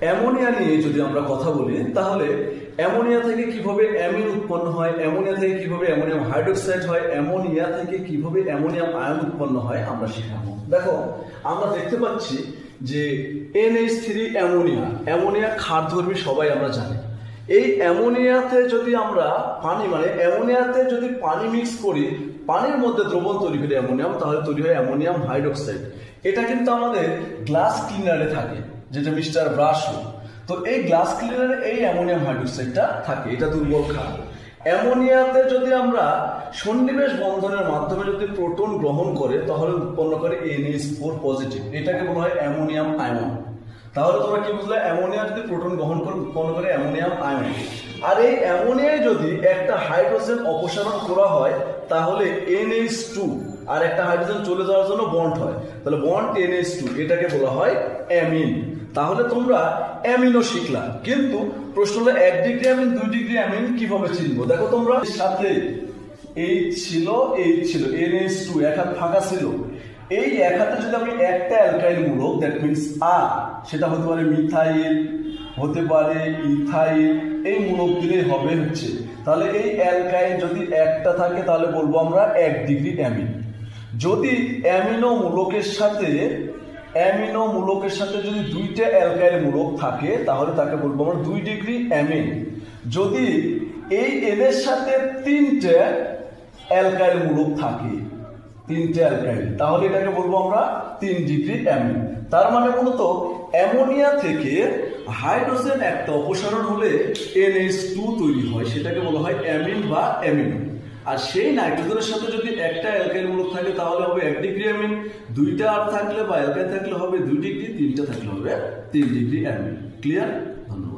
Ammonia নিয়ে যদি আমরা কথা বলি তাহলে অ্যামোনিয়া থেকে কিভাবে অ্যামিন উৎপন্ন হয়, অ্যামোনিয়া থেকে কিভাবে অ্যামোনিয়াম হাইড্রোক্সাইড হয়, অ্যামোনিয়া থেকে কিভাবে অ্যামোনিয়াম আয়ন উৎপন্ন হয় আমরা শেখাবো। দেখো আমরা দেখতে পাচ্ছি যে NH3 অ্যামোনিয়া, অ্যামোনিয়া ক্ষারধর্মী সবাই আমরা জানি। এই অ্যামোনিয়াতে যদি আমরা পানি অ্যামোনিয়াতে যদি পানি মিক্স করি, পানির মধ্যে দ্রবণ তৈরি করে অ্যামোনিয়াম, তাহলে তৈরি হয় অ্যামোনিয়াম হাইড্রোক্সাইড। এটা কিন্তু আমাদের গ্লাস ক্লিনারে থাকে, যেটা মিস্টার ব্রাশ। তো এই গ্লাস ক্লিনারে এই অ্যামোনিয়াম হাইড্রোক্সাইডটা থাকে, এটা দুর্বল ক্ষার। অ্যামোনিয়াতে যদি আমরা সন্নিবেশ বন্ধনের মাধ্যমে যদি প্রোটন গ্রহণ করে তাহলে উৎপন্ন করে NH4 পজিটিভ, এটাকে বলা হয় অ্যামোনিয়াম আয়ন। তাহলে তোমরা কি বুঝলে, অ্যামোনিয়া যদি প্রোটন গ্রহণ করে উৎপন্ন করে অ্যামোনিয়াম আয়ন। আর এই অ্যামোনিয়ায় যদি একটা হাইড্রোজেন অপসারণ করা হয় তাহলে NH2 আর একটা হাইড্রোজেন চলে যাওয়ার জন্য বন্ড হয়, তাহলে বন্ড NH2, এটাকে বলা হয় অ্যামিন। তাহলে তোমরা অ্যামিনও শিখলা, কিন্তু প্রশ্ন হলো 1 ডিগ্রি অ্যামিন 2 ডিগ্রি অ্যামিন কিভাবে চিনবো। দেখো তোমরা সাথে H ছিল NH2 এক হাত ফাঁকা ছিল, এই এক হাতে যদি আমি একটা অ্যালকাইল মূলক, দ্যাট মিনস সেটা হতে পারে মিথাইল, হতে পারে ইথাইল, এই মূলক দিলেই হবে হচ্ছে। তাহলে এই অ্যালকাইল যদি একটা থাকে তাহলে বলবো আমরা 1 ডিগ্রি অ্যামিন। যদি অ্যামিনো মূলকের সাথে যদি 2টা অ্যালকাইল মূলক থাকে তাহলে তাকে বলবো আমরা 2 ডিগ্রি অ্যামিন। যদি এই এদের সাথে 3টে অ্যালকাইল মূলক থাকে, 3টে অ্যালকাইল, তাহলে এটাকে বলবো আমরা 3 ডিগ্রি অ্যামিন। তার মানে মূলত অ্যামোনিয়া থেকে হাইড্রোজেন একটা অপসারণ হলে NH2 তৈরি হয়, সেটাকে বলা হয় অ্যামিন বা অ্যামিনো। আর সেই নাইট্রোজেনের সাথে যদি একটা অ্যালকাইল মূলক থাকে তাহলে হবে 1 ডিগ্রি অ্যামিন, 2টা আর থাকলে বা অ্যালকাইল থাকলে হবে 2 ডিগ্রি, 3টা থাকলে হবে 3 ডিগ্রি অ্যামিন। ক্লিয়ার? ধন্যবাদ।